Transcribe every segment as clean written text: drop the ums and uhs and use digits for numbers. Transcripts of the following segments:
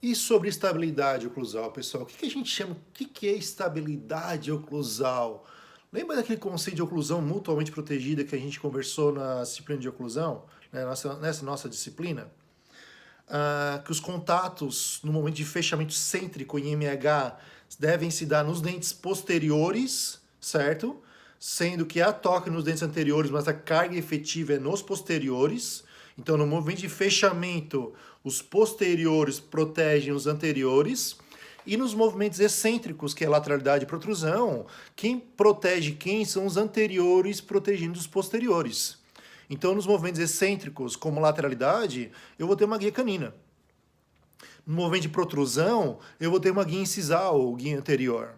E sobre estabilidade oclusal, pessoal? O que a gente chama? O que é estabilidade oclusal? Lembra daquele conceito de oclusão mutuamente protegida que a gente conversou na disciplina de oclusão, né, nessa nossa disciplina? Que os contatos no momento de fechamento cêntrico em MH devem se dar nos dentes posteriores, certo? Sendo que há toque nos dentes anteriores, mas a carga efetiva é nos posteriores. Então, no momento de fechamento, os posteriores protegem os anteriores. E nos movimentos excêntricos, que é lateralidade e protrusão, quem protege quem são os anteriores protegendo os posteriores. Então, nos movimentos excêntricos, como lateralidade, eu vou ter uma guia canina. No movimento de protrusão, eu vou ter uma guia incisal ou guia anterior.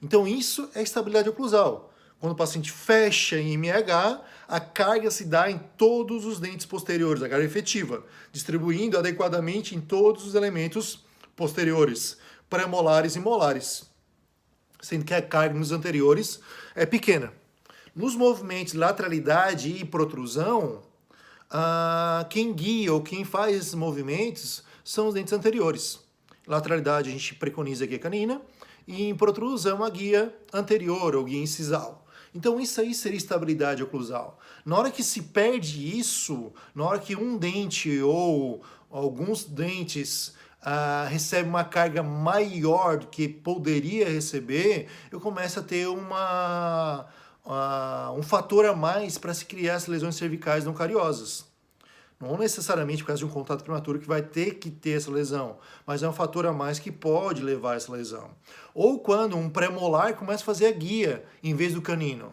Então, isso é estabilidade oclusal. Quando o paciente fecha em MH, a carga se dá em todos os dentes posteriores, a carga efetiva, distribuindo adequadamente em todos os elementos posteriores, pré-molares e molares, sendo que a carga nos anteriores é pequena. Nos movimentos lateralidade e protrusão, quem guia ou quem faz esses movimentos são os dentes anteriores. Lateralidade a gente preconiza a guia canina e em protrusão a guia anterior ou guia incisal. Então isso aí seria estabilidade oclusal. Na hora que se perde isso, na hora que um dente ou alguns dentes recebe uma carga maior do que poderia receber, eu começo a ter um fator a mais para se criar as lesões cervicais não cariosas. Não necessariamente por causa de um contato prematuro que vai ter que ter essa lesão, mas é um fator a mais que pode levar a essa lesão. Ou quando um pré-molar começa a fazer a guia em vez do canino.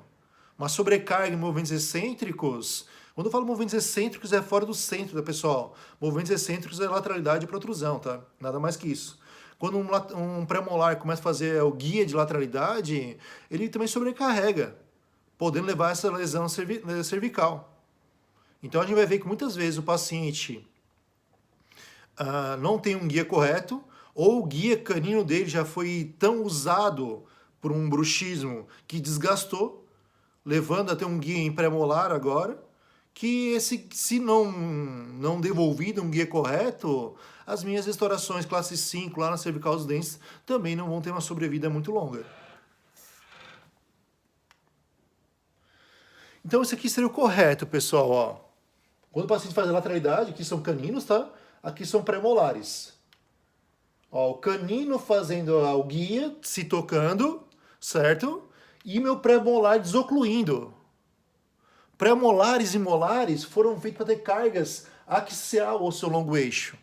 Uma sobrecarga em movimentos excêntricos. Quando eu falo movimentos excêntricos é fora do centro, tá, pessoal? Movimentos excêntricos é lateralidade e protrusão, tá? Nada mais que isso. Quando um pré-molar começa a fazer o guia de lateralidade, ele também sobrecarrega, podendo levar a essa lesão cervical. Então a gente vai ver que muitas vezes o paciente não tem um guia correto, ou o guia canino dele já foi tão usado por um bruxismo que desgastou, levando a ter um guia em pré-molar agora, que se não devolvido um guia correto, as minhas restaurações classe 5 lá na cervical dos dentes também não vão ter uma sobrevida muito longa. Então isso aqui seria o correto, pessoal, ó. Quando o paciente faz a lateralidade, aqui são caninos, tá? Aqui são pré-molares. Ó, o canino fazendo o guia, se tocando, certo? E meu pré-molar desocluindo. Pré-molares e molares foram feitos para ter cargas axial ao seu longo eixo.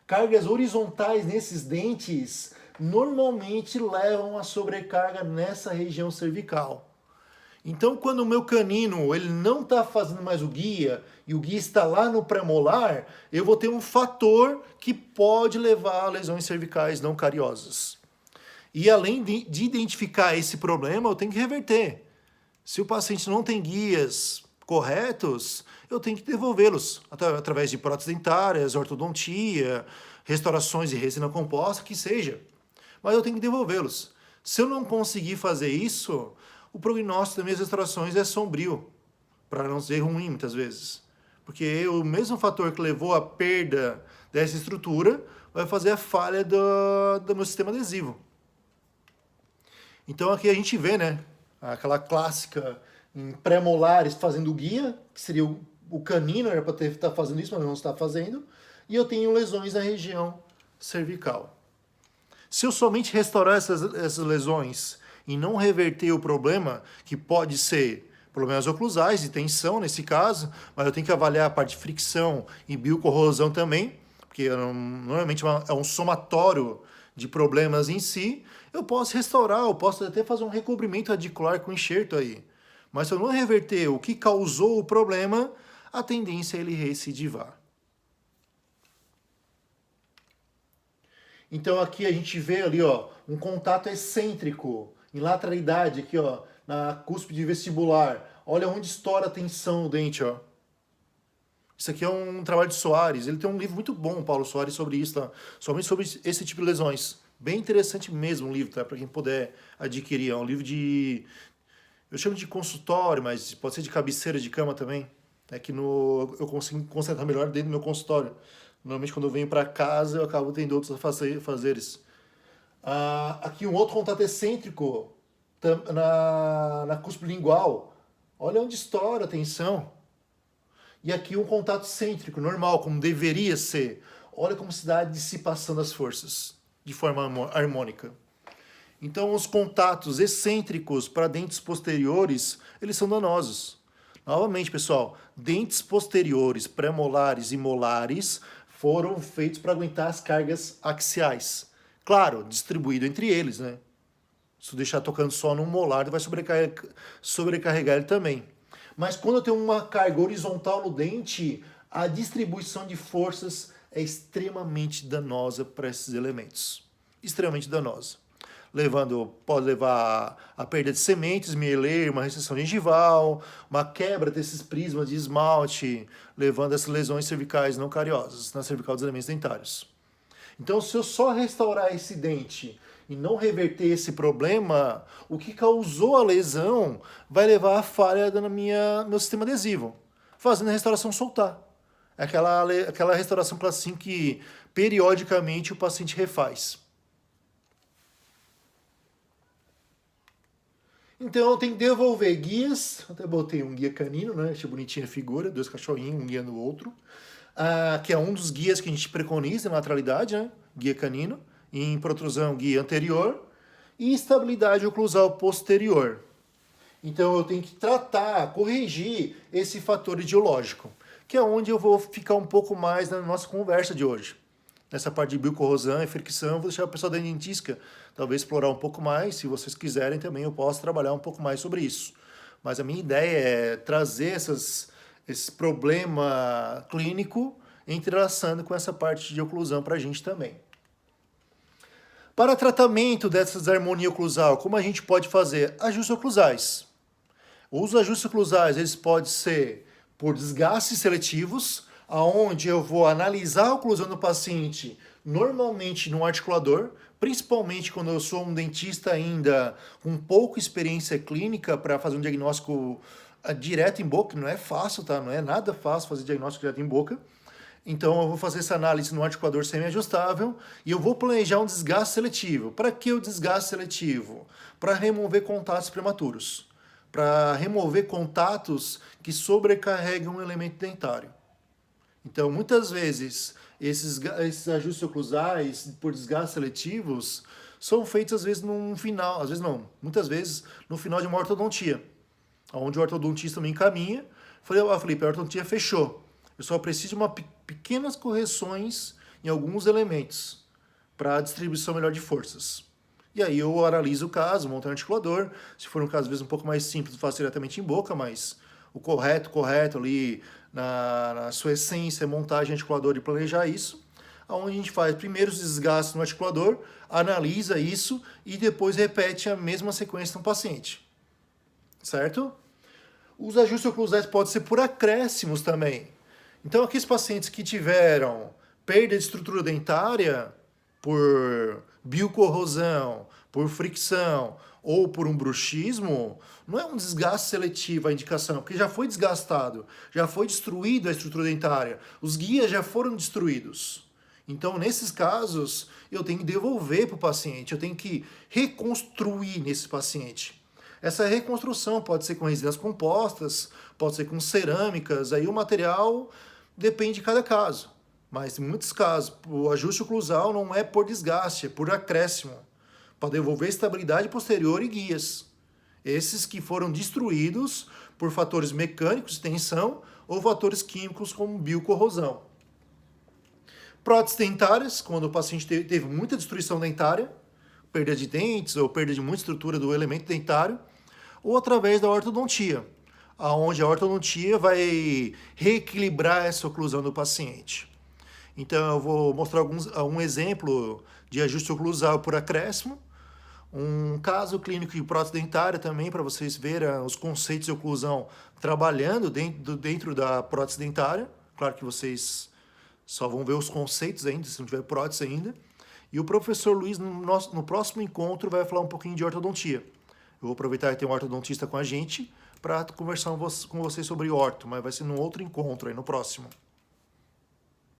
Cargas horizontais nesses dentes normalmente levam a sobrecarga nessa região cervical. Então, quando o meu canino ele não está fazendo mais o guia e o guia está lá no pré-molar, eu vou ter um fator que pode levar a lesões cervicais não cariosas. E além de identificar esse problema, eu tenho que reverter. Se o paciente não tem guias corretos, eu tenho que devolvê-los através de próteses dentárias, ortodontia, restaurações de resina composta, que seja. Mas eu tenho que devolvê-los. Se eu não conseguir fazer isso, o prognóstico das minhas restaurações é sombrio, para não dizer ruim muitas vezes. Porque o mesmo fator que levou à perda dessa estrutura vai fazer a falha do meu sistema adesivo. Então aqui a gente vê, né, aquela clássica em pré-molares fazendo guia, que seria o canino, era para estar fazendo isso, mas não está fazendo, e eu tenho lesões na região cervical. Se eu somente restaurar essas lesões e não reverter o problema, que pode ser problemas oclusais, de tensão nesse caso, mas eu tenho que avaliar a parte de fricção e biocorrosão também, porque normalmente é um somatório de problemas em si, eu posso restaurar, eu posso até fazer um recobrimento radicular com enxerto aí. Mas se eu não reverter o que causou o problema, a tendência é ele recidivar. Então aqui a gente vê ali, ó, um contato excêntrico em lateralidade aqui, ó, na cúspide vestibular. Olha onde estoura a tensão do dente, ó. Isso aqui é um trabalho de Soares. Ele tem um livro muito bom, Paulo Soares, sobre isso, tá? Somente sobre esse tipo de lesões. Bem interessante mesmo o livro, tá? Para quem puder adquirir. É um livro de... Eu chamo de consultório, mas pode ser de cabeceira de cama também. É que eu consigo concentrar melhor dentro do meu consultório. Normalmente quando eu venho para casa eu acabo tendo outros afazeres. Aqui um outro contato excêntrico na cúspide lingual. Olha onde estoura a tensão. E aqui um contato cêntrico, normal, como deveria ser. Olha como se dá a dissipação das forças, de forma harmônica. Então, os contatos excêntricos para dentes posteriores, eles são danosos. Novamente, pessoal, dentes posteriores, pré-molares e molares foram feitos para aguentar as cargas axiais. Claro, distribuído entre eles, né? Se deixar tocando só num molar, vai sobrecarregar ele também. Mas quando eu tenho uma carga horizontal no dente, a distribuição de forças é extremamente danosa para esses elementos. Extremamente danosa. Pode levar a perda de sementes, mieleira, uma recessão gengival, uma quebra desses prismas de esmalte, levando a essas lesões cervicais não cariosas, na cervical dos elementos dentários. Então, se eu só restaurar esse dente e não reverter esse problema, o que causou a lesão vai levar à falha no meu sistema adesivo, fazendo a restauração soltar. É aquela restauração assim que periodicamente o paciente refaz. Então eu tenho que devolver guias, até botei um guia canino, né? Achei bonitinha a figura, 2 cachorrinhos, um guia no outro. Que é um dos guias que a gente preconiza na lateralidade, né? Guia canino. Em protrusão, guia anterior. E estabilidade oclusal posterior. Então eu tenho que tratar, corrigir esse fator ideológico, que é onde eu vou ficar um pouco mais na nossa conversa de hoje. Nessa parte de biocorrosão e fricção, eu vou deixar o pessoal da dentística talvez explorar um pouco mais. Se vocês quiserem também, eu posso trabalhar um pouco mais sobre isso. Mas a minha ideia é trazer esse problema clínico entrelaçando com essa parte de oclusão para a gente também. Para tratamento dessa desarmonia oclusal, como a gente pode fazer? Ajustes oclusais. Os ajustes oclusais, eles podem ser por desgastes seletivos, aonde eu vou analisar a oclusão do paciente, normalmente no articulador, principalmente quando eu sou um dentista ainda com pouca experiência clínica para fazer um diagnóstico direto em boca, não é fácil, tá? Não é nada fácil fazer diagnóstico direto em boca. Então eu vou fazer essa análise no articulador semi-ajustável e eu vou planejar um desgaste seletivo. Para que o desgaste seletivo? Para remover contatos prematuros. Para remover contatos que sobrecarregam o elemento dentário. Então, muitas vezes, esses ajustes oclusais por desgastes seletivos são feitos, às vezes, no final, às vezes não, muitas vezes no final de uma ortodontia, onde o ortodontista me encaminha. Falei, Felipe, a ortodontia fechou. Eu só preciso de pequenas correções em alguns elementos para a distribuição melhor de forças. E aí eu analiso o caso, monto um articulador. Se for um caso, às vezes, um pouco mais simples, faço diretamente em boca, mas o correto ali, na sua essência, é montagem articulador e planejar isso, onde a gente faz primeiro os desgastes no articulador, analisa isso e depois repete a mesma sequência no paciente. Certo? Os ajustes oclusais podem ser por acréscimos também. Então, aqueles pacientes que tiveram perda de estrutura dentária por biocorrosão, por fricção ou por um bruxismo, não é um desgaste seletivo a indicação, porque já foi desgastado, já foi destruída a estrutura dentária, os guias já foram destruídos. Então, nesses casos, eu tenho que devolver para o paciente, eu tenho que reconstruir nesse paciente. Essa reconstrução pode ser com resinas compostas, pode ser com cerâmicas, aí o material depende de cada caso. Mas em muitos casos, o ajuste oclusal não é por desgaste, é por acréscimo, para devolver estabilidade posterior e guias. Esses que foram destruídos por fatores mecânicos de tensão ou fatores químicos como biocorrosão. Próteses dentárias, quando o paciente teve muita destruição dentária, perda de dentes ou perda de muita estrutura do elemento dentário, ou através da ortodontia, onde a ortodontia vai reequilibrar essa oclusão do paciente. Então eu vou mostrar um exemplo de ajuste oclusal por acréscimo, um caso clínico de prótese dentária também, para vocês verem os conceitos de oclusão trabalhando dentro da prótese dentária. Claro que vocês só vão ver os conceitos ainda, se não tiver prótese ainda. E o professor Luiz, no próximo encontro, vai falar um pouquinho de ortodontia. Eu vou aproveitar que tem um ortodontista com a gente para conversar com vocês sobre orto, mas vai ser num outro encontro aí, no próximo.